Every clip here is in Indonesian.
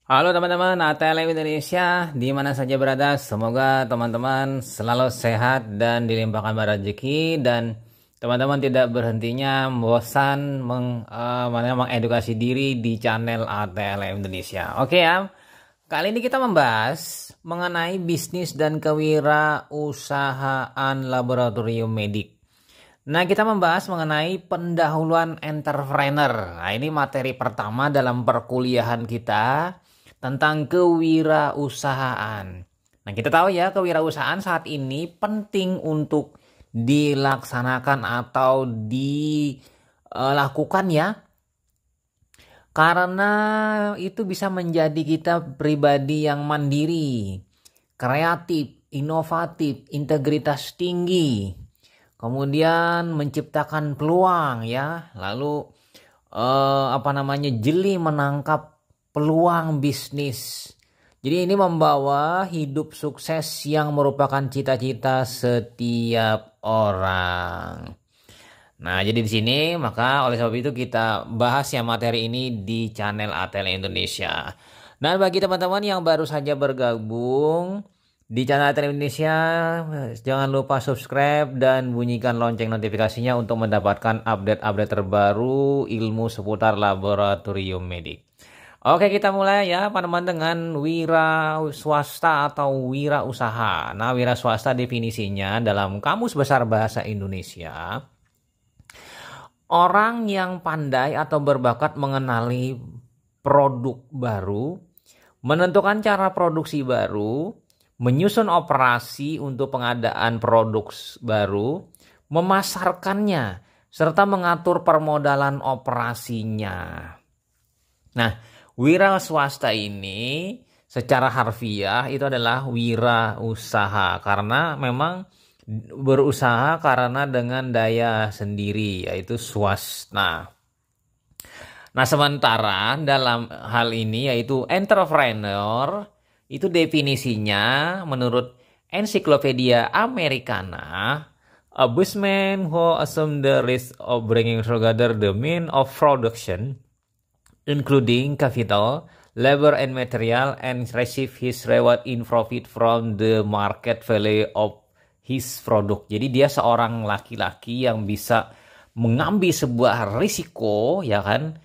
Halo teman-teman ATLM Indonesia, di mana saja berada, semoga teman-teman selalu sehat dan dilimpahkan rezeki dan teman-teman tidak berhentinya bosan mengedukasi diri di channel ATLM Indonesia. Oke ya, kali ini kita membahas mengenai bisnis dan kewirausahaan laboratorium medik. Nah, kita membahas mengenai pendahuluan entrepreneur. Nah, ini materi pertama dalam perkuliahan kita tentang kewirausahaan. Nah, kita tahu ya, kewirausahaan saat ini penting untuk dilaksanakan atau dilakukan ya. Karena itu bisa menjadi kita pribadi yang mandiri, kreatif, inovatif, integritas tinggi. Kemudian menciptakan peluang ya, lalu jeli menangkap peluang bisnis. Jadi ini membawa hidup sukses yang merupakan cita-cita setiap orang. Nah, jadi di sini maka oleh sebab itu kita bahas ya materi ini di channel ATL Indonesia. Nah, bagi teman-teman yang baru saja bergabung di channel ATL Indonesia, jangan lupa subscribe dan bunyikan lonceng notifikasinya untuk mendapatkan update-update terbaru ilmu seputar laboratorium medik. Oke, kita mulai ya teman-teman dengan wira swasta atau wira usaha. Nah, wira swasta definisinya dalam Kamus Besar Bahasa Indonesia, orang yang pandai atau berbakat mengenali produk baru, menentukan cara produksi baru, menyusun operasi untuk pengadaan produk baru, memasarkannya, serta mengatur permodalan operasinya. Nah, wira swasta ini secara harfiah itu adalah wira usaha karena memang berusaha karena dengan daya sendiri yaitu swasta. Nah, sementara dalam hal ini yaitu entrepreneur itu definisinya menurut Encyclopedia Americana, a businessman who assumes the risk of bringing together the means of production, including capital, labor and material, and receive his reward in profit from the market value of his product. Jadi dia seorang laki-laki yang bisa mengambil sebuah risiko, ya kan,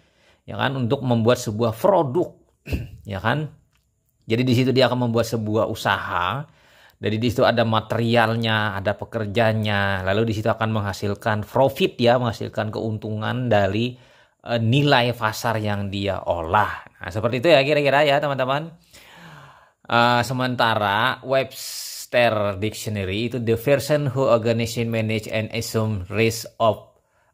untuk membuat sebuah produk, ya kan. Jadi di situ dia akan membuat sebuah usaha. Dari di situ ada materialnya, ada pekerjanya, lalu di situ akan menghasilkan profit ya, menghasilkan keuntungan dari nilai pasar yang dia olah. Nah, seperti itu ya kira-kira ya teman-teman. Sementara Webster Dictionary itu the person who organization, manage and assume risk of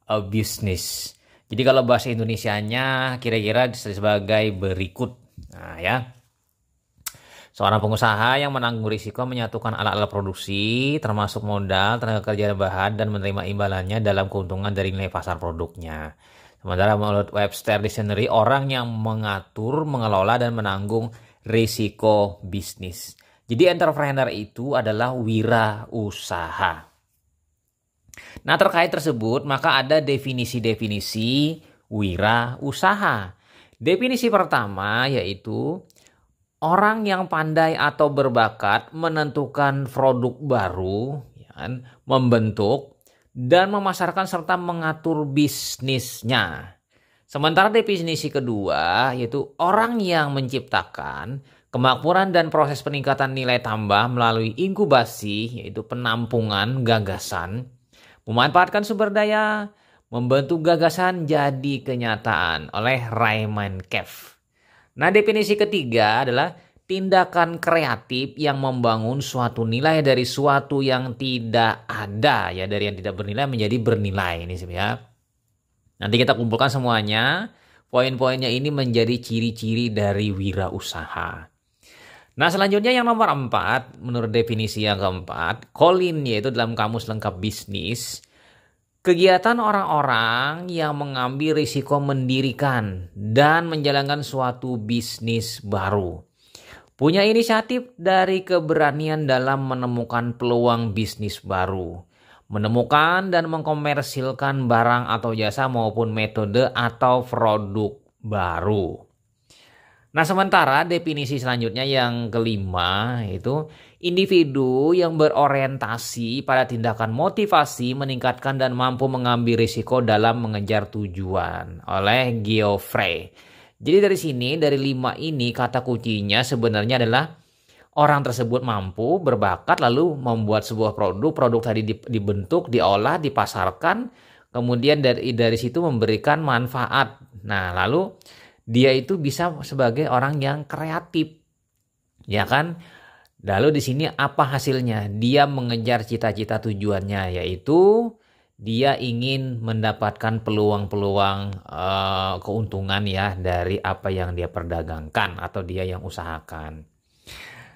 a business. Jadi kalau bahasa Indonesianya kira-kira sebagai berikut. Nah ya. Seorang pengusaha yang menanggung risiko menyatukan alat-alat produksi, termasuk modal, tenaga kerja dan bahan, dan menerima imbalannya dalam keuntungan dari nilai pasar produknya. Sementara menurut Webster Dictionary, orang yang mengatur, mengelola, dan menanggung risiko bisnis. Jadi entrepreneur itu adalah wirausaha. Nah, terkait tersebut, maka ada definisi-definisi wirausaha. Definisi pertama yaitu orang yang pandai atau berbakat menentukan produk baru, ya kan, membentuk dan memasarkan serta mengatur bisnisnya. Sementara definisi kedua yaitu orang yang menciptakan kemakmuran dan proses peningkatan nilai tambah melalui inkubasi, yaitu penampungan gagasan, memanfaatkan sumber daya, membentuk gagasan jadi kenyataan oleh Raymond Cav. Nah, definisi ketiga adalah tindakan kreatif yang membangun suatu nilai dari suatu yang tidak ada, ya, dari yang tidak bernilai menjadi bernilai ini ya. Nanti kita kumpulkan semuanya, poin-poinnya ini menjadi ciri-ciri dari wirausaha. Nah, selanjutnya yang nomor 4, menurut definisi yang keempat, Colin, yaitu dalam Kamus Lengkap Bisnis, kegiatan orang-orang yang mengambil risiko mendirikan dan menjalankan suatu bisnis baru. Punya inisiatif dari keberanian dalam menemukan peluang bisnis baru. Menemukan dan mengkomersilkan barang atau jasa maupun metode atau produk baru. Nah, sementara definisi selanjutnya yang kelima itu individu yang berorientasi pada tindakan motivasi, meningkatkan dan mampu mengambil risiko dalam mengejar tujuan oleh Geoffrey. Jadi dari sini, dari 5 ini kata kuncinya sebenarnya adalah orang tersebut mampu, berbakat, lalu membuat sebuah produk tadi dibentuk, diolah, dipasarkan, kemudian dari situ memberikan manfaat. Nah, lalu dia itu bisa sebagai orang yang kreatif, ya kan? Lalu di sini apa hasilnya? Dia mengejar cita-cita tujuannya, yaitu dia ingin mendapatkan peluang-peluang keuntungan ya dari apa yang dia perdagangkan atau dia yang usahakan.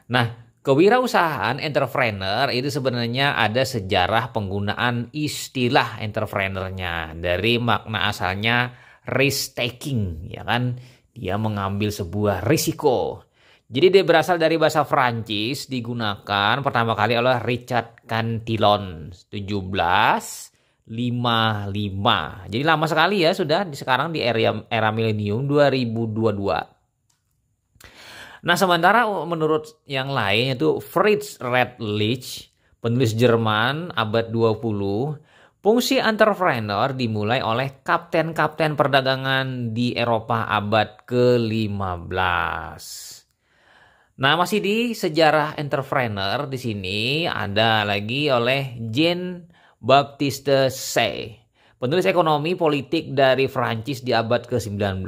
Nah, kewirausahaan entrepreneur itu sebenarnya ada sejarah penggunaan istilah entrepreneurnya dari makna asalnya risk taking, ya kan? Dia mengambil sebuah risiko. Jadi dia berasal dari bahasa Prancis, digunakan pertama kali oleh Richard Cantillon 1755. Jadi lama sekali ya sudah sekarang di era milenium 2022. Nah, sementara menurut yang lain itu Fritz Redlich, penulis Jerman abad 20, fungsi entrepreneur dimulai oleh kapten-kapten perdagangan di Eropa abad ke-15. Nah, masih di sejarah entrepreneur di sini ada lagi oleh Jean Baptiste Say, penulis ekonomi politik dari Prancis di abad ke-19.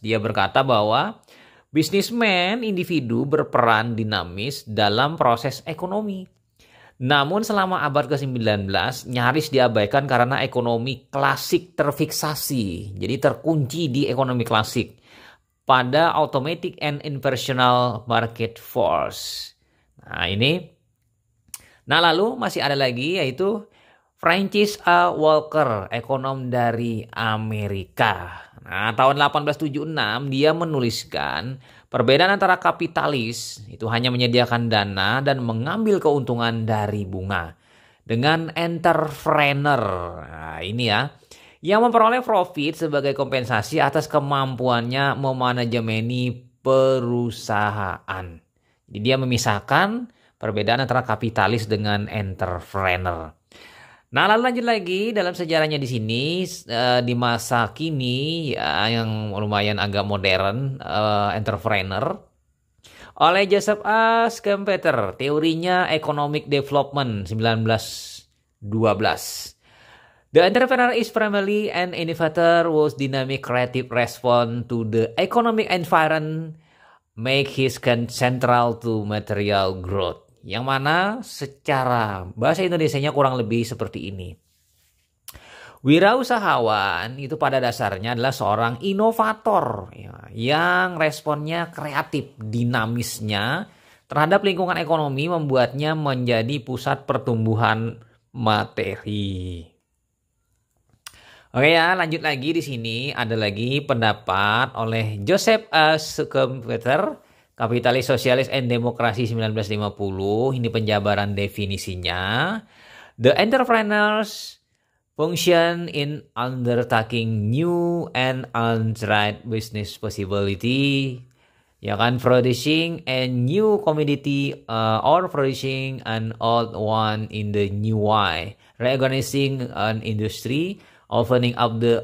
Dia berkata bahwa bisnismen individu berperan dinamis dalam proses ekonomi. Namun selama abad ke-19 nyaris diabaikan karena ekonomi klasik terfiksasi. Jadi terkunci di ekonomi klasik pada automatic and impersonal market force. Nah, ini. Nah, lalu masih ada lagi yaitu Francis A. Walker, ekonom dari Amerika. Nah, tahun 1876 dia menuliskan perbedaan antara kapitalis itu hanya menyediakan dana dan mengambil keuntungan dari bunga dengan entrepreneur. Nah, ini ya, yang memperoleh profit sebagai kompensasi atas kemampuannya memanajemeni perusahaan. Jadi dia memisahkan perbedaan antara kapitalis dengan entrepreneur. Nah, lalu lanjut lagi dalam sejarahnya di sini di masa kini ya, yang lumayan agak modern, entrepreneur oleh Joseph A. Schumpeter, teorinya Economic Development 1912. The entrepreneur is primarily an innovator whose dynamic creative response to the economic environment make his central to material growth. Yang mana secara bahasa Indonesianya kurang lebih seperti ini. Wirausahawan itu pada dasarnya adalah seorang inovator ya, yang responnya kreatif, dinamisnya terhadap lingkungan ekonomi membuatnya menjadi pusat pertumbuhan materi. Oke ya, lanjut lagi di sini ada lagi pendapat oleh Joseph A. Schumpeter, Kapitalis Sosialis and Demokrasi 1950. Ini penjabaran definisinya. The entrepreneurs function in undertaking new and untried business possibility. Ya kan, producing a new commodity or producing an old one in the new way. Reorganizing an industry, opening up the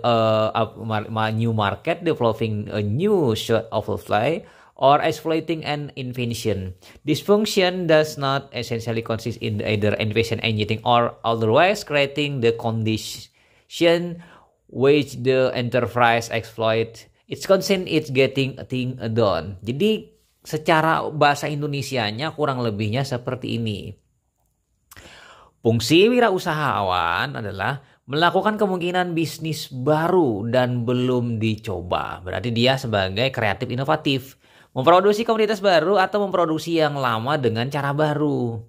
new market, developing a new sort of supply, or exploiting an invention. This function does not essentially consist in either invention anything or otherwise creating the condition which the enterprise exploit. It's concern it's getting a thing done. Jadi secara bahasa Indonesianya kurang lebihnya seperti ini. Fungsi wirausahawan adalah melakukan kemungkinan bisnis baru dan belum dicoba. Berarti dia sebagai kreatif inovatif. Memproduksi komoditas baru atau memproduksi yang lama dengan cara baru.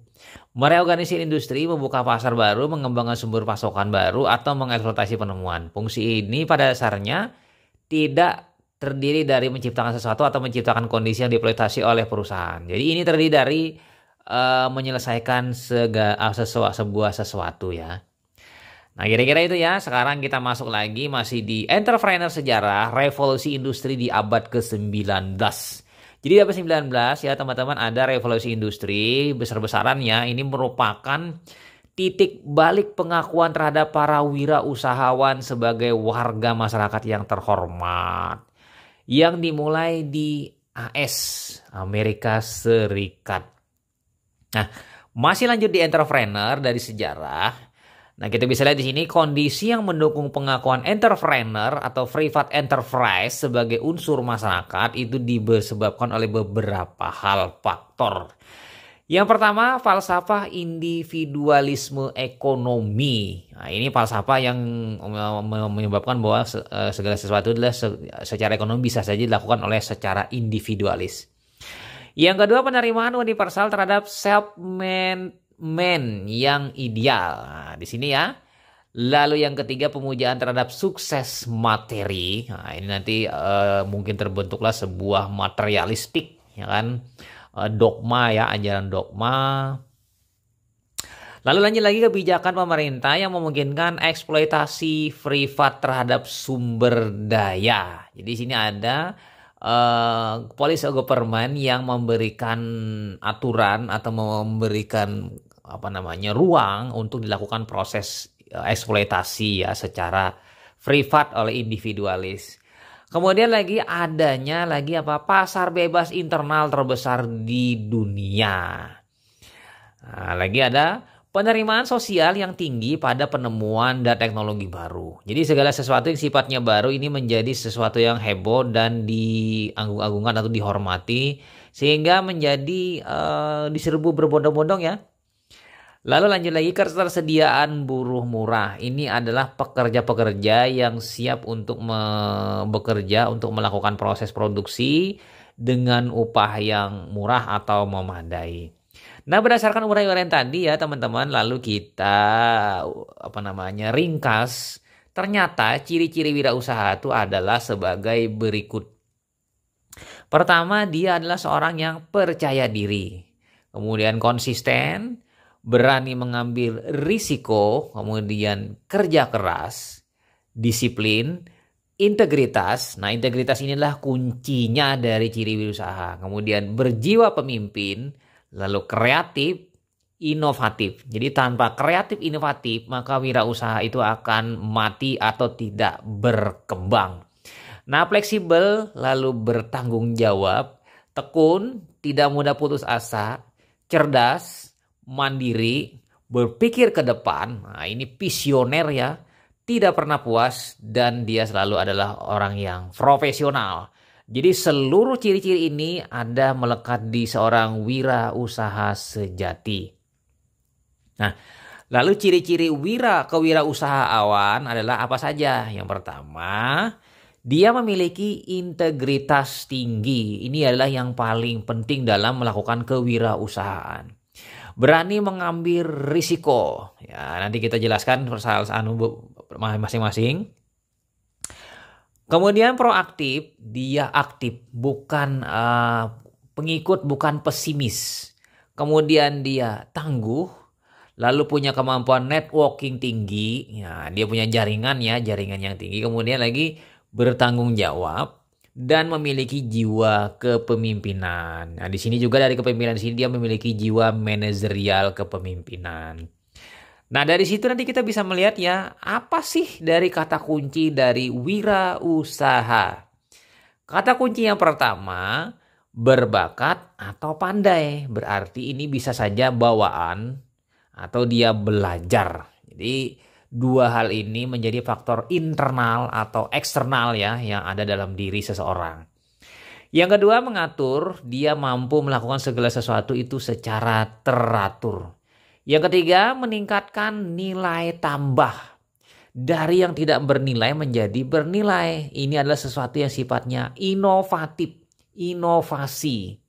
Mereorganisir industri, membuka pasar baru, mengembangkan sumber pasokan baru, atau mengeksploitasi penemuan. Fungsi ini pada dasarnya tidak terdiri dari menciptakan sesuatu atau menciptakan kondisi yang dieksploitasi oleh perusahaan. Jadi ini terdiri dari menyelesaikan sebuah sesuatu ya. Nah, kira-kira itu ya. Sekarang kita masuk lagi masih di entrepreneur sejarah revolusi industri di abad ke-19. Jadi abad 19 ya teman-teman ada revolusi industri besar-besarannya. Ini merupakan titik balik pengakuan terhadap para wirausahawan sebagai warga masyarakat yang terhormat. Yang dimulai di AS, Amerika Serikat. Nah, masih lanjut di entrepreneur dari sejarah. Nah, kita bisa lihat di sini kondisi yang mendukung pengakuan entrepreneur atau private enterprise sebagai unsur masyarakat itu disebabkan oleh beberapa hal faktor. Yang pertama, falsafah individualisme ekonomi. Nah, ini falsafah yang menyebabkan bahwa segala sesuatu adalah secara ekonomi bisa saja dilakukan oleh secara individualis. Yang kedua, penerimaan universal terhadap self-made man yang ideal. Nah, di sini ya. Lalu yang ketiga, pemujaan terhadap sukses materi. Nah, ini nanti mungkin terbentuklah sebuah materialistik, ya kan? Dogma ya, ajaran dogma. Lalu lanjut lagi, kebijakan pemerintah yang memungkinkan eksploitasi privat terhadap sumber daya. Jadi di sini ada policy of government yang memberikan aturan atau memberikan ruang untuk dilakukan proses eksploitasi ya secara privat oleh individualis. Kemudian lagi adanya pasar bebas internal terbesar di dunia. Nah, lagi ada penerimaan sosial yang tinggi pada penemuan dan teknologi baru. Jadi segala sesuatu yang sifatnya baru ini menjadi sesuatu yang heboh dan dianggung-angungkan atau dihormati sehingga menjadi diserbu berbondong-bondong ya. Lalu lanjut lagi, ketersediaan buruh murah. Ini adalah pekerja-pekerja yang siap untuk bekerja untuk melakukan proses produksi dengan upah yang murah atau memadai. Nah, berdasarkan uraian tadi ya teman-teman, lalu kita ringkas. Ternyata ciri-ciri wirausaha itu adalah sebagai berikut. Pertama, dia adalah seorang yang percaya diri. Kemudian konsisten, berani mengambil risiko, kemudian kerja keras, disiplin, integritas. Nah, integritas inilah kuncinya dari ciri wirausaha. Kemudian berjiwa pemimpin, lalu kreatif, inovatif. Jadi tanpa kreatif inovatif, maka wirausaha itu akan mati atau tidak berkembang. Nah, fleksibel, lalu bertanggung jawab, tekun, tidak mudah putus asa, cerdas, mandiri, berpikir ke depan. Nah, ini visioner ya, tidak pernah puas, dan dia selalu adalah orang yang profesional. Jadi seluruh ciri-ciri ini ada melekat di seorang wirausaha sejati. Nah, lalu ciri-ciri kewirausahaan adalah apa saja? Yang pertama, dia memiliki integritas tinggi. Ini adalah yang paling penting dalam melakukan kewirausahaan. Berani mengambil risiko. Ya, nanti kita jelaskan masing-masing. Kemudian proaktif, dia aktif, bukan pengikut, bukan pesimis. Kemudian dia tangguh, lalu punya kemampuan networking tinggi. Ya, dia punya jaringan yang tinggi. Kemudian lagi bertanggung jawab dan memiliki jiwa kepemimpinan. Nah, di sini juga dari kepemimpinan di sini dia memiliki jiwa manajerial kepemimpinan. Nah, dari situ nanti kita bisa melihat ya, apa sih dari kata kunci dari wirausaha. Kata kunci yang pertama, berbakat atau pandai. Berarti ini bisa saja bawaan atau dia belajar. Jadi dua hal ini menjadi faktor internal atau eksternal ya yang ada dalam diri seseorang. Yang kedua, mengatur, dia mampu melakukan segala sesuatu itu secara teratur. Yang ketiga, meningkatkan nilai tambah. Dari yang tidak bernilai menjadi bernilai. Ini adalah sesuatu yang sifatnya inovatif, inovasi.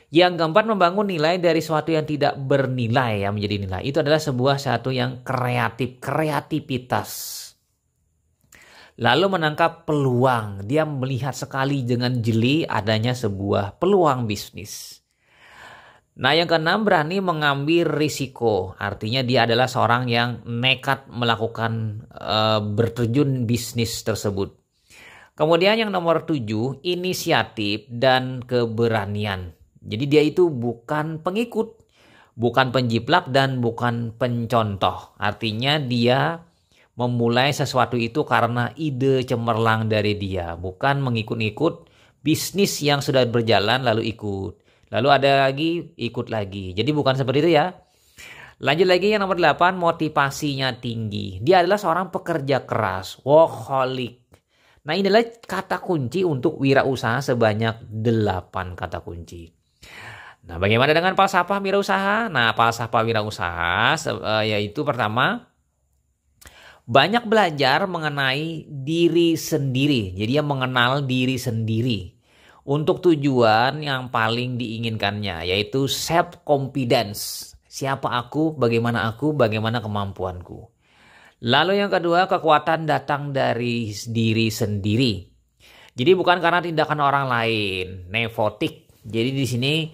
Yang keempat, membangun nilai dari sesuatu yang tidak bernilai yang menjadi nilai. Itu adalah satu yang kreatif, kreativitas. Lalu menangkap peluang. Dia melihat sekali dengan jeli adanya sebuah peluang bisnis. Nah, yang keenam, berani mengambil risiko. Artinya dia adalah seorang yang nekat melakukan berterjun bisnis tersebut. Kemudian yang nomor 7, inisiatif dan keberanian. Jadi dia itu bukan pengikut, bukan penjiplak, dan bukan pencontoh. Artinya dia memulai sesuatu itu karena ide cemerlang dari dia, bukan mengikut-ikut bisnis yang sudah berjalan lalu ikut. Lalu ada lagi, ikut lagi. Jadi bukan seperti itu ya. Lanjut lagi yang nomor 8, motivasinya tinggi. Dia adalah seorang pekerja keras, workaholic. Nah, ini adalah kata kunci untuk wirausaha sebanyak 8 kata kunci. Nah, bagaimana dengan falsafah wirausaha? Nah, falsafah wirausaha yaitu pertama, banyak belajar mengenai diri sendiri. Jadi dia mengenal diri sendiri untuk tujuan yang paling diinginkannya, yaitu self confidence. Siapa aku, bagaimana kemampuanku. Lalu yang kedua, kekuatan datang dari diri sendiri. Jadi bukan karena tindakan orang lain, nepotik. Jadi di sini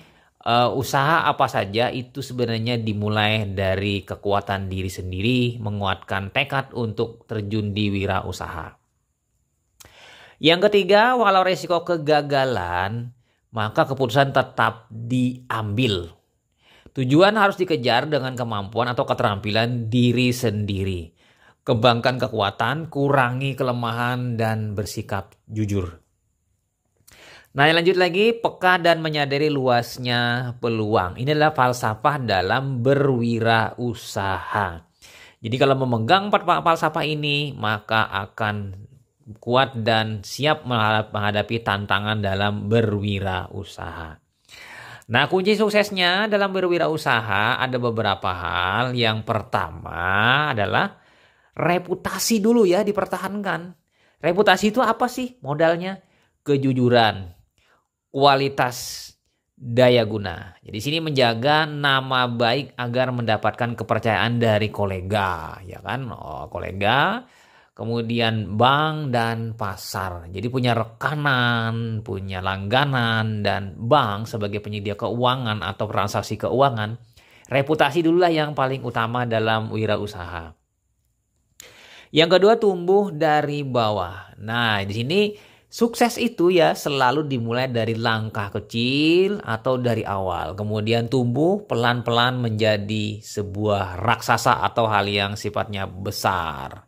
usaha apa saja itu sebenarnya dimulai dari kekuatan diri sendiri, menguatkan tekad untuk terjun di wirausaha. Yang ketiga, walau resiko kegagalan, maka keputusan tetap diambil. Tujuan harus dikejar dengan kemampuan atau keterampilan diri sendiri. Kembangkan kekuatan, kurangi kelemahan, dan bersikap jujur. Nah, yang lanjut lagi, peka dan menyadari luasnya peluang. Ini adalah falsafah dalam berwirausaha. Jadi kalau memegang 4 falsafah ini, maka akan kuat dan siap menghadapi tantangan dalam berwirausaha. Nah, kunci suksesnya dalam berwirausaha ada beberapa hal. Yang pertama adalah reputasi dulu ya, dipertahankan. Reputasi itu apa sih modalnya? Kejujuran, kualitas, daya guna. Jadi sini menjaga nama baik agar mendapatkan kepercayaan dari kolega, ya kan? Kolega, kemudian bank dan pasar. Jadi punya rekanan, punya langganan, dan bank sebagai penyedia keuangan atau transaksi keuangan. Reputasi dululah yang paling utama dalam wirausaha. Yang kedua, tumbuh dari bawah. Nah, di sini sukses itu ya selalu dimulai dari langkah kecil atau dari awal. Kemudian tumbuh pelan-pelan menjadi sebuah raksasa atau hal yang sifatnya besar.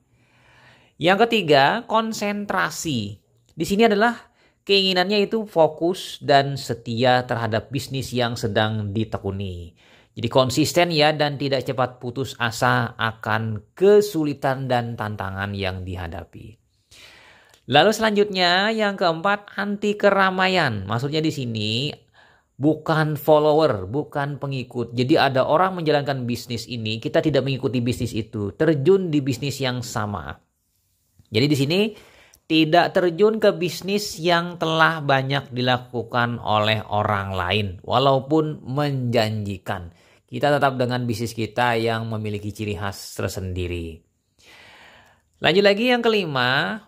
Yang ketiga, konsentrasi. Di sini adalah keinginannya itu fokus dan setia terhadap bisnis yang sedang ditekuni. Jadi konsisten ya dan tidak cepat putus asa akan kesulitan dan tantangan yang dihadapi. Lalu selanjutnya yang keempat, anti keramaian. Maksudnya di sini bukan follower, bukan pengikut. Jadi ada orang menjalankan bisnis ini, kita tidak mengikuti bisnis itu, terjun di bisnis yang sama. Jadi di sini tidak terjun ke bisnis yang telah banyak dilakukan oleh orang lain, walaupun menjanjikan. Kita tetap dengan bisnis kita yang memiliki ciri khas tersendiri. Lanjut lagi yang kelima,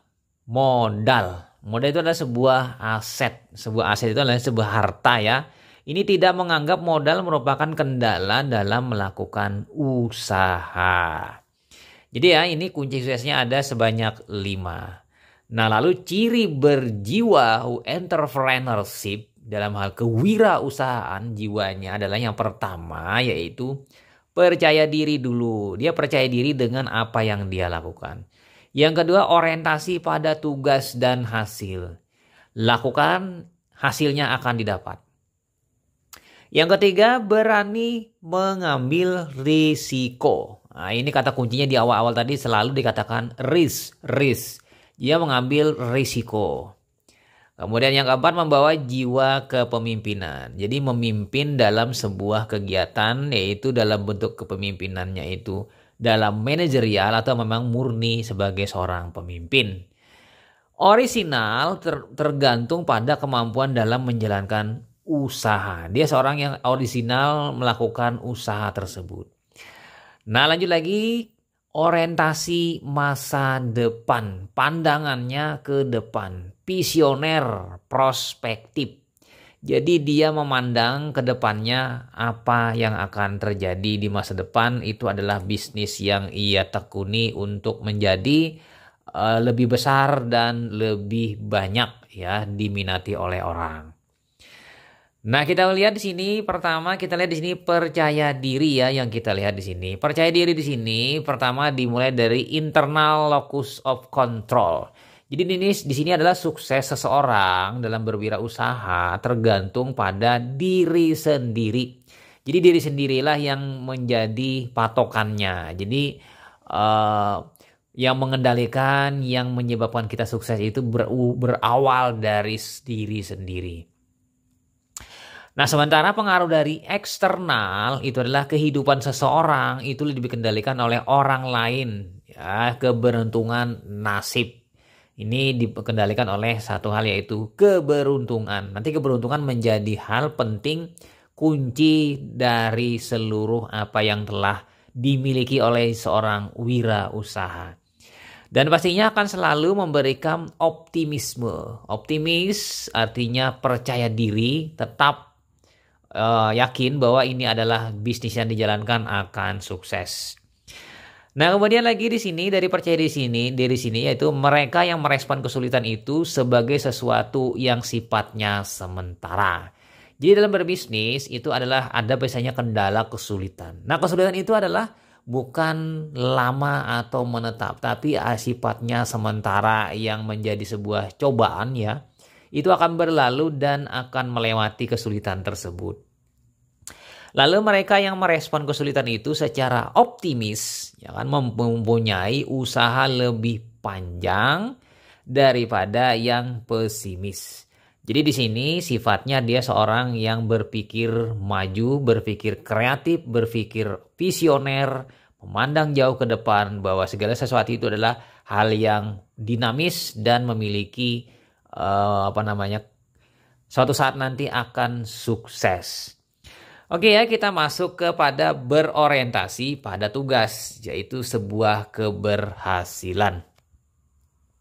modal. Modal itu adalah sebuah aset. Sebuah aset itu adalah sebuah harta ya. Ini tidak menganggap modal merupakan kendala dalam melakukan usaha. Jadi ya ini kunci suksesnya ada sebanyak 5. Nah lalu ciri berjiwa entrepreneurship dalam hal kewirausahaan jiwanya adalah yang pertama yaitu percaya diri dulu. Dia percaya diri dengan apa yang dia lakukan. Yang kedua, orientasi pada tugas dan hasil. Lakukan, hasilnya akan didapat. Yang ketiga, berani mengambil risiko. Nah, ini kata kuncinya di awal-awal tadi selalu dikatakan risk. Dia mengambil risiko. Kemudian yang keempat, membawa jiwa kepemimpinan. Jadi memimpin dalam sebuah kegiatan yaitu dalam bentuk kepemimpinannya itu dalam manajerial atau memang murni sebagai seorang pemimpin. Orisinal tergantung pada kemampuan dalam menjalankan usaha. Dia seorang yang orisinal melakukan usaha tersebut. Nah lanjut lagi, orientasi masa depan. Pandangannya ke depan. Visioner, prospektif. Jadi dia memandang ke depannya apa yang akan terjadi di masa depan. Itu adalah bisnis yang ia tekuni untuk menjadi lebih besar dan lebih banyak ya diminati oleh orang. Nah, kita lihat di sini pertama kita lihat di sini percaya diri ya yang kita lihat di sini. Percaya diri di sini pertama dimulai dari internal locus of control. Jadi di sini adalah sukses seseorang dalam berwirausaha tergantung pada diri sendiri. Jadi diri sendirilah yang menjadi patokannya. Jadi yang mengendalikan, yang menyebabkan kita sukses itu berawal dari diri sendiri. Nah, sementara pengaruh dari eksternal itu adalah kehidupan seseorang itu lebih dikendalikan oleh orang lain, ya, keberuntungan nasib. Ini dikendalikan oleh satu hal yaitu keberuntungan. Nanti keberuntungan menjadi hal penting kunci dari seluruh apa yang telah dimiliki oleh seorang wirausaha. Dan pastinya akan selalu memberikan optimisme. Optimis artinya percaya diri, tetap yakin bahwa ini adalah bisnis yang dijalankan akan sukses. Nah, kemudian lagi di sini dari percaya diri sini yaitu mereka yang merespon kesulitan itu sebagai sesuatu yang sifatnya sementara. Jadi dalam berbisnis itu adalah ada biasanya kendala kesulitan. Nah, kesulitan itu adalah bukan lama atau menetap, tapi sifatnya sementara yang menjadi sebuah cobaan ya. Itu akan berlalu dan akan melewati kesulitan tersebut. Lalu mereka yang merespon kesulitan itu secara optimis, ya kan, mempunyai usaha lebih panjang daripada yang pesimis. Jadi di sini sifatnya dia seorang yang berpikir maju, berpikir kreatif, berpikir visioner, memandang jauh ke depan bahwa segala sesuatu itu adalah hal yang dinamis dan memiliki suatu saat nanti akan sukses. Oke ya, kita masuk kepada berorientasi pada tugas, yaitu sebuah keberhasilan.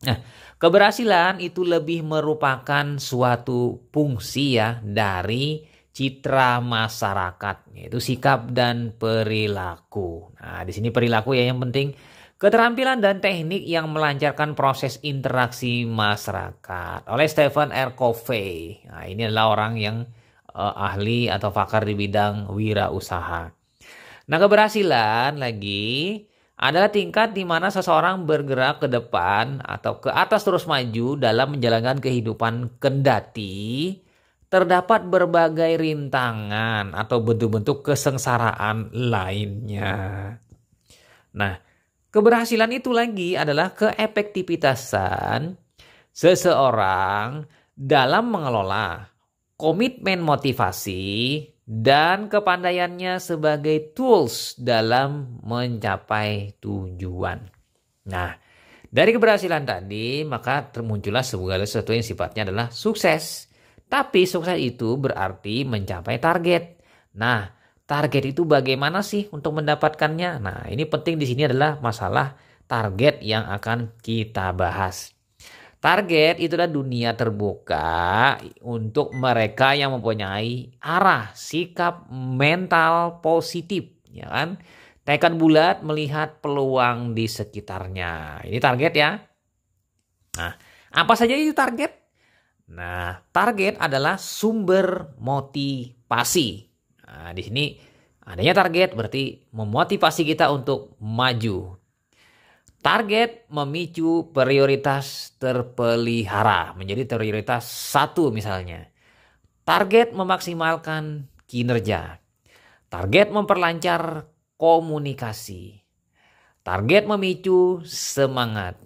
Nah, keberhasilan itu lebih merupakan suatu fungsi ya dari citra masyarakat, yaitu sikap dan perilaku. Nah, di sini perilaku ya yang penting, keterampilan dan teknik yang melancarkan proses interaksi masyarakat. Oleh Stephen R. Covey. Nah, ini adalah orang yang ahli atau pakar di bidang wirausaha. Nah, keberhasilan lagi adalah tingkat di mana seseorang bergerak ke depan atau ke atas terus maju dalam menjalankan kehidupan kendati terdapat berbagai rintangan atau bentuk-bentuk kesengsaraan lainnya. Nah, keberhasilan itu lagi adalah keefektivitasan seseorang dalam mengelola komitmen motivasi dan kepandaiannya sebagai tools dalam mencapai tujuan. Nah, dari keberhasilan tadi maka termuncullah segala sesuatu yang sifatnya adalah sukses. Tapi sukses itu berarti mencapai target. Nah, target itu bagaimana sih untuk mendapatkannya? Nah, ini penting di sini adalah masalah target yang akan kita bahas. Target itulah dunia terbuka untuk mereka yang mempunyai arah, sikap mental positif, ya kan? Tekad bulat melihat peluang di sekitarnya. Ini target ya. Nah, apa saja itu target? Nah, target adalah sumber motivasi. Nah, di sini adanya target berarti memotivasi kita untuk maju. Target memicu prioritas terpelihara menjadi prioritas satu misalnya. Target memaksimalkan kinerja. Target memperlancar komunikasi. Target memicu semangat.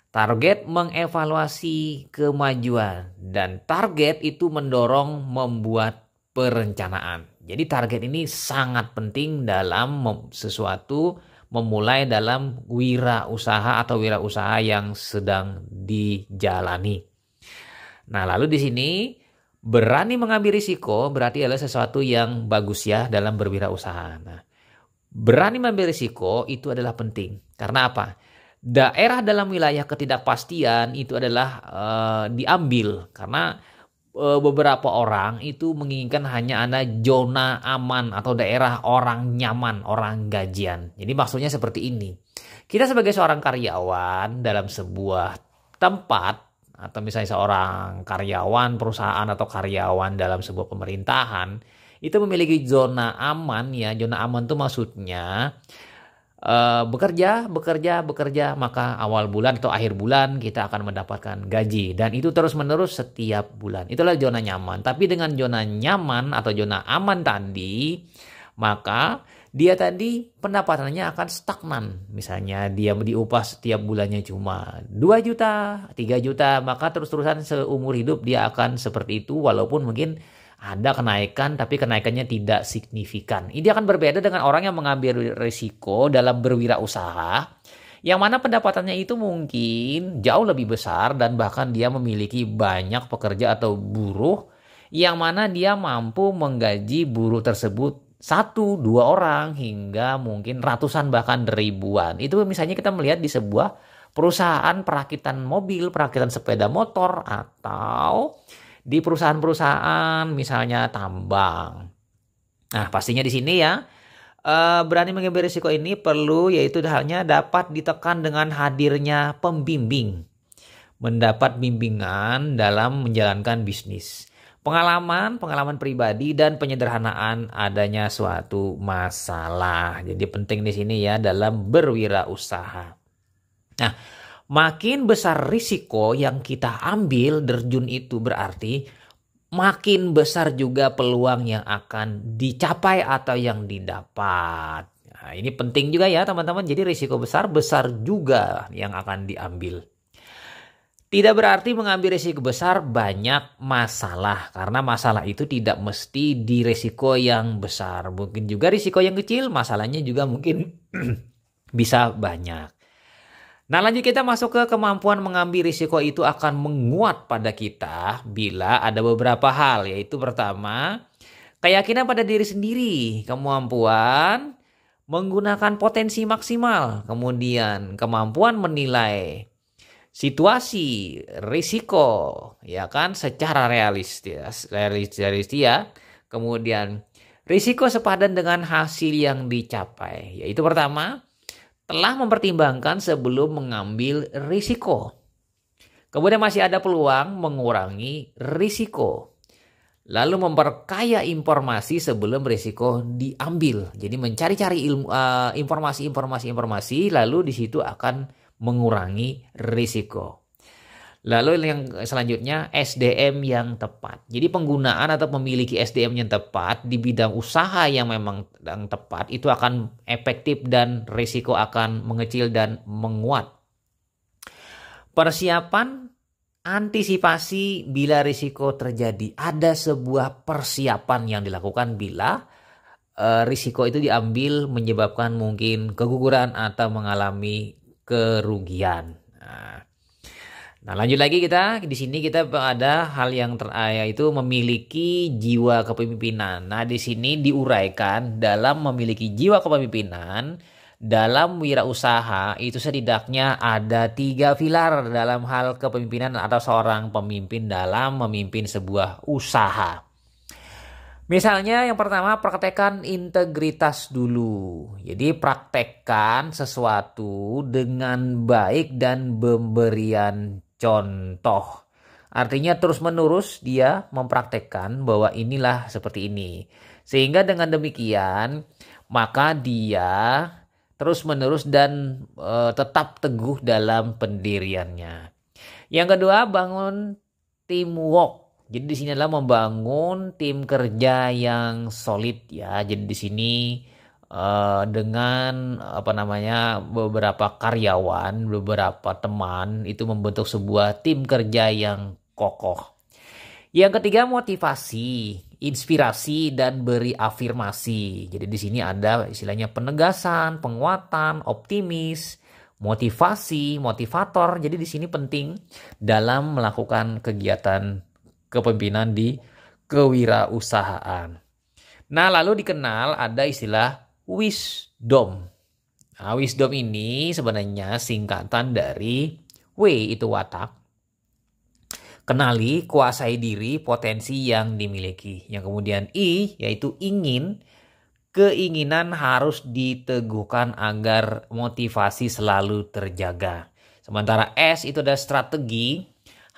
Target mengevaluasi kemajuan. Dan target itu mendorong membuat perencanaan. Jadi target ini sangat penting dalam sesuatu memulai dalam wirausaha atau wirausaha yang sedang dijalani. Nah, lalu di sini berani mengambil risiko berarti adalah sesuatu yang bagus ya dalam berwirausaha. Nah, berani mengambil risiko itu adalah penting. Karena apa? Daerah dalam wilayah ketidakpastian itu adalah diambil karena beberapa orang itu menginginkan hanya ada zona aman atau daerah orang nyaman, orang gajian. Jadi maksudnya seperti ini. Kita sebagai seorang karyawan dalam sebuah tempat, atau misalnya seorang karyawan perusahaan atau karyawan dalam sebuah pemerintahan, itu memiliki zona aman ya. Zona aman itu maksudnya bekerja, maka awal bulan atau akhir bulan kita akan mendapatkan gaji. Dan itu terus menerus setiap bulan. Itulah zona nyaman. Tapi dengan zona nyaman atau zona aman tadi, maka dia tadi pendapatannya akan stagnan. Misalnya dia diupah setiap bulannya cuma 2 juta, 3 juta, maka terus-terusan seumur hidup dia akan seperti itu, walaupun mungkin ada kenaikan, tapi kenaikannya tidak signifikan. Ini akan berbeda dengan orang yang mengambil risiko dalam berwirausaha, yang mana pendapatannya itu mungkin jauh lebih besar dan bahkan dia memiliki banyak pekerja atau buruh, yang mana dia mampu menggaji buruh tersebut 1, 2 orang hingga mungkin ratusan bahkan ribuan. Itu misalnya kita melihat di sebuah perusahaan perakitan mobil, perakitan sepeda motor, atau di perusahaan-perusahaan misalnya tambang. Nah, pastinya di sini ya, berani mengambil risiko ini perlu, yaitu hanya dapat ditekan dengan hadirnya pembimbing. Mendapat bimbingan dalam menjalankan bisnis. Pengalaman pribadi dan penyederhanaan adanya suatu masalah. Jadi penting di sini ya dalam berwirausaha. Nah, makin besar risiko yang kita ambil terjun itu berarti makin besar juga peluang yang akan dicapai atau yang didapat. Nah, ini penting juga ya teman-teman. Jadi risiko besar juga yang akan diambil. Tidak berarti mengambil risiko besar banyak masalah. Karena masalah itu tidak mesti di risiko yang besar. Mungkin juga risiko yang kecil, masalahnya juga mungkin bisa banyak. Nah, lanjut kita masuk ke kemampuan mengambil risiko itu akan menguat pada kita bila ada beberapa hal. Yaitu pertama, keyakinan pada diri sendiri, kemampuan menggunakan potensi maksimal, kemudian kemampuan menilai situasi risiko ya kan secara realistis ya. Kemudian risiko sepadan dengan hasil yang dicapai. Yaitu pertama, telah mempertimbangkan sebelum mengambil risiko. Kemudian masih ada peluang mengurangi risiko. Lalu memperkaya informasi sebelum risiko diambil. Jadi mencari-cari informasi lalu di situ akan mengurangi risiko. Lalu yang selanjutnya SDM yang tepat. Jadi penggunaan atau memiliki SDM yang tepat di bidang usaha yang memang tepat itu akan efektif dan risiko akan mengecil dan menguat. Persiapan antisipasi bila risiko terjadi. Ada sebuah persiapan yang dilakukan bila risiko itu diambil menyebabkan mungkin keguguran atau mengalami kerugian. Nah, lanjut lagi kita di sini kita ada hal yang yaitu memiliki jiwa kepemimpinan. Nah, di sini diuraikan dalam memiliki jiwa kepemimpinan dalam wirausaha itu setidaknya ada 3 pilar dalam hal kepemimpinan atau seorang pemimpin dalam memimpin sebuah usaha. Misalnya yang pertama, praktekkan integritas dulu. Jadi praktekkan sesuatu dengan baik dan pemberian contoh. Artinya terus-menerus dia mempraktekkan bahwa inilah seperti ini. Sehingga dengan demikian maka dia terus-menerus dan tetap teguh dalam pendiriannya. Yang kedua, bangun teamwork. Jadi di sini adalah membangun tim kerja yang solid ya. Jadi di sini dengan beberapa karyawan, beberapa teman itu membentuk sebuah tim kerja yang kokoh. Yang ketiga, motivasi, inspirasi dan beri afirmasi. Jadi di sini ada istilahnya penegasan, penguatan, optimis, motivasi, motivator. Jadi di sini penting dalam melakukan kegiatan kepemimpinan di kewirausahaan. Nah, lalu dikenal ada istilah wisdom. Nah, wisdom ini sebenarnya singkatan dari W itu watak. Kenali, kuasai diri, potensi yang dimiliki. Yang kemudian I yaitu ingin, keinginan harus diteguhkan agar motivasi selalu terjaga. Sementara S itu adalah strategi,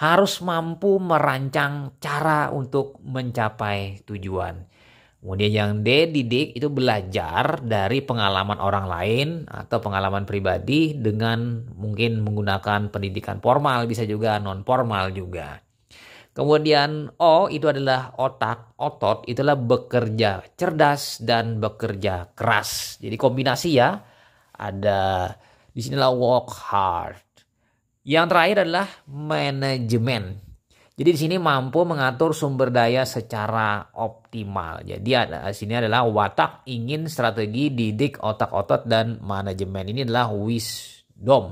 harus mampu merancang cara untuk mencapai tujuan. Kemudian yang D, didik, itu belajar dari pengalaman orang lain atau pengalaman pribadi dengan mungkin menggunakan pendidikan formal, bisa juga non formal juga. Kemudian O itu adalah otak, otot itulah bekerja cerdas dan bekerja keras. Jadi kombinasi ya, ada di sinilah work hard. Yang terakhir adalah manajemen. Jadi di sini mampu mengatur sumber daya secara optimal. Jadi di sini adalah watak, ingin, strategi, didik, otak, otot, dan manajemen. Ini adalah wisdom.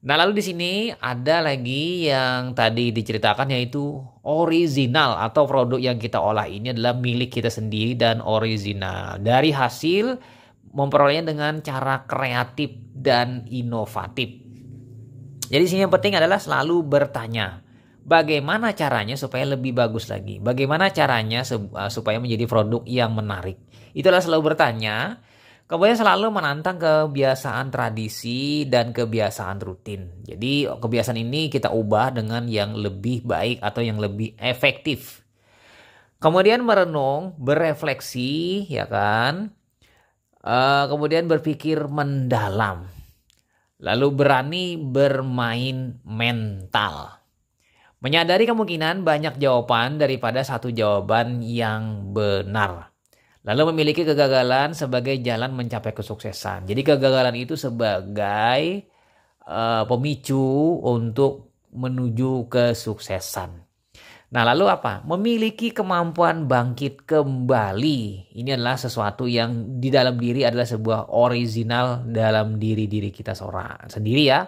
Nah, lalu di sini ada lagi yang tadi diceritakan, yaitu original atau produk yang kita olah ini adalah milik kita sendiri dan original. Dari hasil memperolehnya dengan cara kreatif dan inovatif. Jadi di sini yang penting adalah selalu bertanya. Bagaimana caranya supaya lebih bagus lagi? Bagaimana caranya supaya menjadi produk yang menarik? Itulah selalu bertanya. Kemudian selalu menantang kebiasaan tradisi dan kebiasaan rutin. Jadi kebiasaan ini kita ubah dengan yang lebih baik atau yang lebih efektif. Kemudian merenung, berefleksi, ya kan? Kemudian berpikir mendalam. Lalu berani bermain mental. Menyadari kemungkinan banyak jawaban daripada satu jawaban yang benar. Lalu memiliki kegagalan sebagai jalan mencapai kesuksesan. Jadi kegagalan itu sebagai pemicu untuk menuju kesuksesan. Nah, lalu apa? Memiliki kemampuan bangkit kembali. Ini adalah sesuatu yang di dalam diri adalah sebuah original dalam diri kita seorang sendiri ya.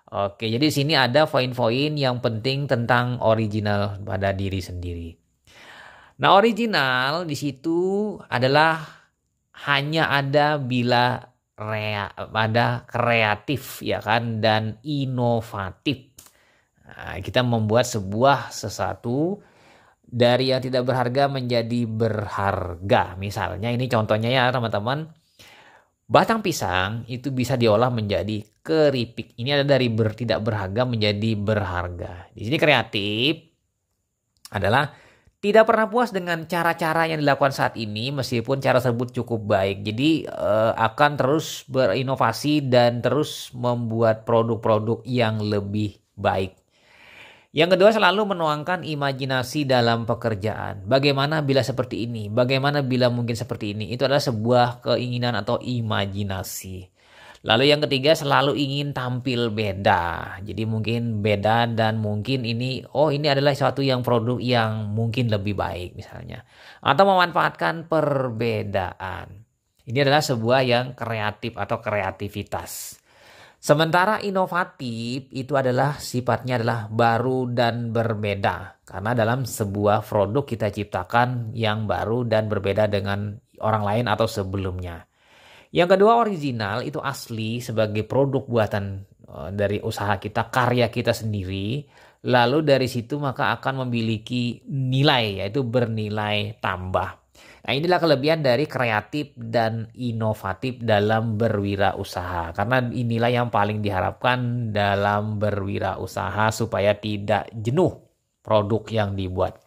Oke, jadi di sini ada poin-poin yang penting tentang original pada diri sendiri. Nah, original di situ adalah hanya ada bila ada kreatif ya kan, dan inovatif. Nah, kita membuat sesuatu dari yang tidak berharga menjadi berharga. Misalnya ini contohnya ya teman-teman. Batang pisang itu bisa diolah menjadi keripik. Ini ada dari tidak berharga menjadi berharga. Di sini kreatif adalah tidak pernah puas dengan cara-cara yang dilakukan saat ini meskipun cara tersebut cukup baik. Jadi akan terus berinovasi dan terus membuat produk-produk yang lebih baik. Yang kedua, selalu menuangkan imajinasi dalam pekerjaan. Bagaimana bila seperti ini? Bagaimana bila mungkin seperti ini? Itu adalah sebuah keinginan atau imajinasi. Lalu yang ketiga, selalu ingin tampil beda. Jadi mungkin beda dan mungkin ini adalah suatu yang produk yang mungkin lebih baik misalnya. Atau memanfaatkan perbedaan. Ini adalah sebuah yang kreatif atau kreativitas. Sementara inovatif itu adalah sifatnya adalah baru dan berbeda. Karena dalam sebuah produk kita ciptakan yang baru dan berbeda dengan orang lain atau sebelumnya. Yang kedua, original itu asli sebagai produk buatan dari usaha kita, karya kita sendiri. Lalu dari situ maka akan memiliki nilai, yaitu bernilai tambah. Nah, inilah kelebihan dari kreatif dan inovatif dalam berwirausaha. Karena inilah yang paling diharapkan dalam berwirausaha supaya tidak jenuh produk yang dibuat.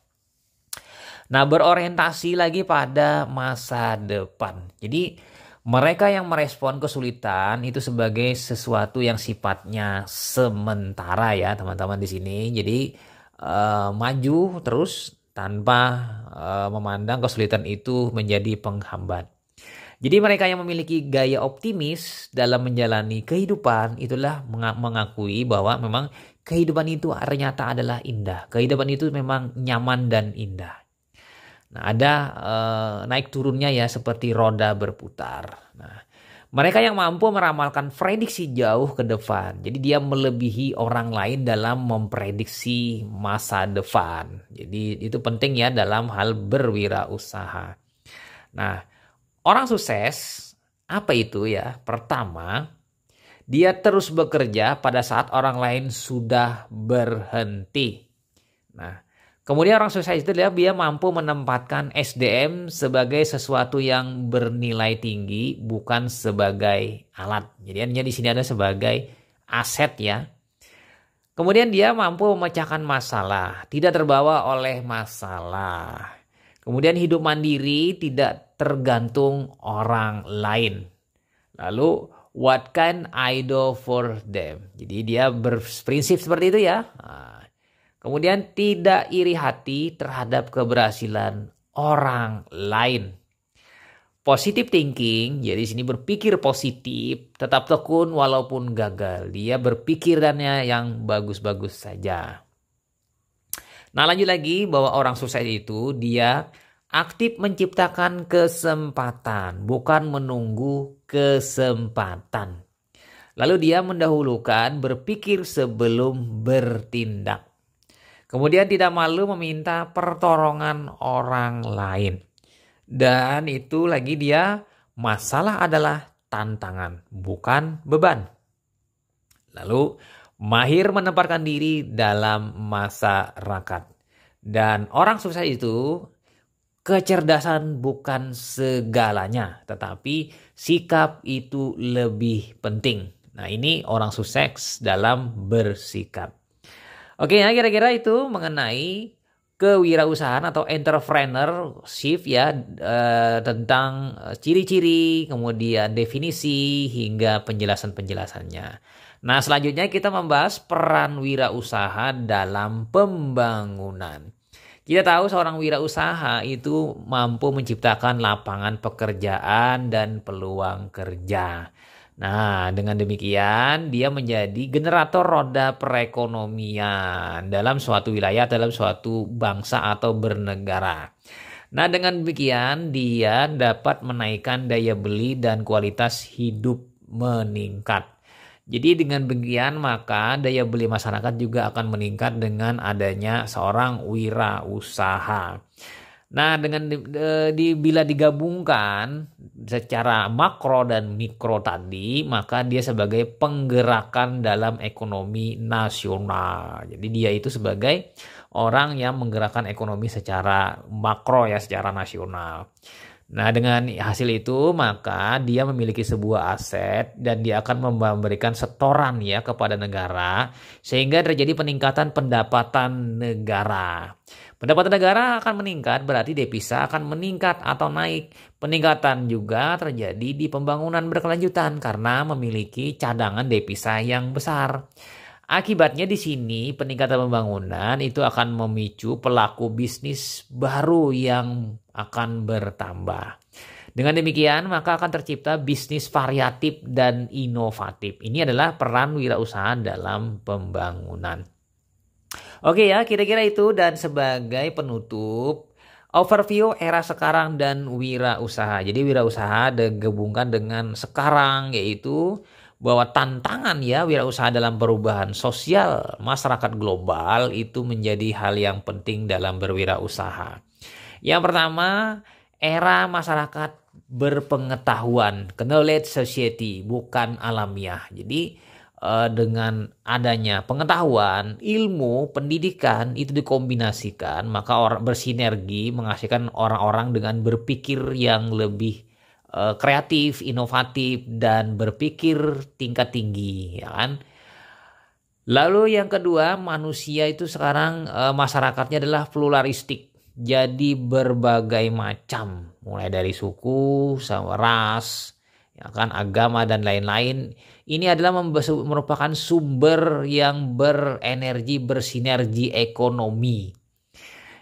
Nah, berorientasi lagi pada masa depan. Jadi mereka yang merespon kesulitan itu sebagai sesuatu yang sifatnya sementara ya teman-teman di sini. Jadi maju terus tanpa memandang kesulitan itu menjadi penghambat. Jadi mereka yang memiliki gaya optimis dalam menjalani kehidupan itulah mengakui bahwa memang kehidupan itu ternyata adalah indah. Kehidupan itu memang nyaman dan indah. Nah, ada naik turunnya ya seperti roda berputar. Nah, mereka yang mampu meramalkan prediksi jauh ke depan. Jadi dia melebihi orang lain dalam memprediksi masa depan. Jadi itu penting ya dalam hal berwirausaha. Nah, orang sukses apa itu ya? Pertama, dia terus bekerja pada saat orang lain sudah berhenti. Nah, Kemudian orang sukses itu dia mampu menempatkan SDM sebagai sesuatu yang bernilai tinggi, bukan sebagai alat. Jadi hanya di sini ada sebagai aset ya. Kemudian dia mampu memecahkan masalah, tidak terbawa oleh masalah. Kemudian hidup mandiri, tidak tergantung orang lain. Lalu what can I do for them? Jadi dia berprinsip seperti itu ya. Nah, kemudian tidak iri hati terhadap keberhasilan orang lain. Positive thinking, jadi sini berpikir positif, tetap tekun walaupun gagal. Dia berpikirannya yang bagus-bagus saja. Nah lanjut lagi bahwa orang sukses itu dia aktif menciptakan kesempatan, bukan menunggu kesempatan. Lalu dia mendahulukan berpikir sebelum bertindak. Kemudian tidak malu meminta pertolongan orang lain. Dan itu lagi dia, masalah adalah tantangan, bukan beban. Lalu mahir menempatkan diri dalam masyarakat. Dan orang sukses itu kecerdasan bukan segalanya, tetapi sikap itu lebih penting. Nah ini orang sukses dalam bersikap. Oke ya, kira-kira itu mengenai kewirausahaan atau entrepreneurship ya, tentang ciri-ciri, kemudian definisi hingga penjelasan-penjelasannya. Nah, selanjutnya kita membahas peran wirausaha dalam pembangunan. Kita tahu seorang wirausaha itu mampu menciptakan lapangan pekerjaan dan peluang kerja. Nah, dengan demikian dia menjadi generator roda perekonomian dalam suatu wilayah, dalam suatu bangsa atau bernegara. Nah, dengan demikian dia dapat menaikkan daya beli dan kualitas hidup meningkat. Jadi dengan demikian maka daya beli masyarakat juga akan meningkat dengan adanya seorang wirausaha. Nah, dengan bila digabungkan secara makro dan mikro tadi, maka dia sebagai penggerakan dalam ekonomi nasional. Jadi dia itu sebagai orang yang menggerakkan ekonomi secara makro ya, secara nasional. Nah, dengan hasil itu maka dia memiliki sebuah aset dan dia akan memberikan setoran ya kepada negara sehingga terjadi peningkatan pendapatan negara. Pendapatan negara akan meningkat berarti devisa akan meningkat atau naik. Peningkatan juga terjadi di pembangunan berkelanjutan karena memiliki cadangan devisa yang besar. Akibatnya di sini peningkatan pembangunan itu akan memicu pelaku bisnis baru yang akan bertambah. Dengan demikian maka akan tercipta bisnis variatif dan inovatif. Ini adalah peran wirausaha dalam pembangunan. Oke ya, kira-kira itu, dan sebagai penutup overview era sekarang dan wirausaha. Jadi wirausaha digabungkan dengan sekarang, yaitu bahwa tantangan ya wirausaha dalam perubahan sosial masyarakat global itu menjadi hal yang penting dalam berwirausaha. Yang pertama, era masyarakat berpengetahuan, knowledge society, bukan alamiah. Jadi dengan adanya pengetahuan, ilmu, pendidikan itu dikombinasikan, maka orang bersinergi menghasilkan orang-orang dengan berpikir yang lebih kreatif, inovatif, dan berpikir tingkat tinggi, ya kan? Lalu yang kedua, manusia itu sekarang masyarakatnya adalah pluralistik, jadi berbagai macam, mulai dari suku, sama ras, ya kan, agama dan lain-lain. Ini adalah merupakan sumber yang berenergi, bersinergi ekonomi.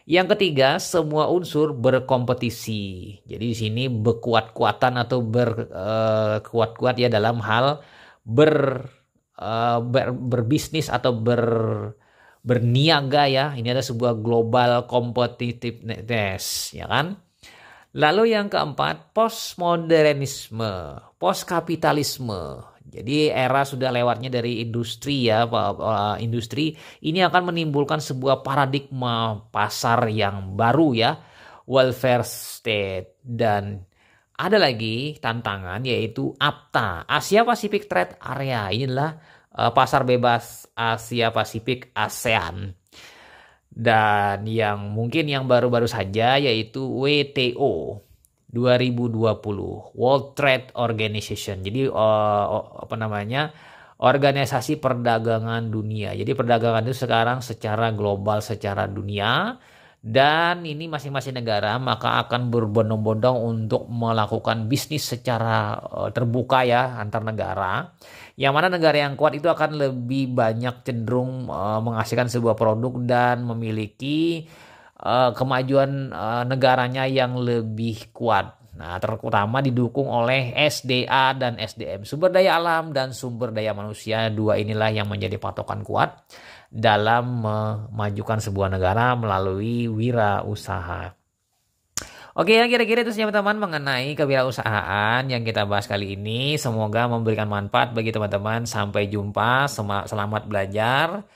Yang ketiga, semua unsur berkompetisi. Jadi di sini berkuat-kuatan atau berkuat-kuat ya dalam hal berbisnis atau berniaga ya. Ini ada sebuah global competitiveness, ya kan? Lalu yang keempat, postmodernisme, postkapitalisme. Jadi era sudah lewatnya dari industri ya, industri ini akan menimbulkan sebuah paradigma pasar yang baru ya, welfare state. Dan ada lagi tantangan yaitu APTA, Asia Pacific Trade Area. Inilah pasar bebas Asia Pasifik ASEAN. Dan yang mungkin yang baru-baru saja yaitu WTO 2020, World Trade Organization. Jadi apa namanya? Organisasi Perdagangan Dunia. Jadi perdagangan itu sekarang secara global, secara dunia, dan ini masing-masing negara maka akan berbondong-bondong untuk melakukan bisnis secara terbuka ya antar negara. Yang mana negara yang kuat itu akan lebih banyak cenderung menghasilkan sebuah produk dan memiliki kemajuan negaranya yang lebih kuat. Nah, terutama didukung oleh SDA dan SDM, sumber daya alam dan sumber daya manusia. Dua inilah yang menjadi patokan kuat dalam memajukan sebuah negara melalui wirausaha. Oke ya, kira-kira itu saja teman-teman mengenai kewirausahaan yang kita bahas kali ini. Semoga memberikan manfaat bagi teman-teman. Sampai jumpa, selamat belajar.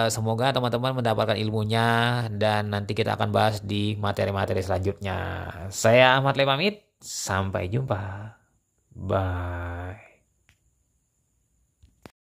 Semoga teman-teman mendapatkan ilmunya dan nanti kita akan bahas di materi-materi selanjutnya. Saya Ahmad Le pamit, sampai jumpa. Bye.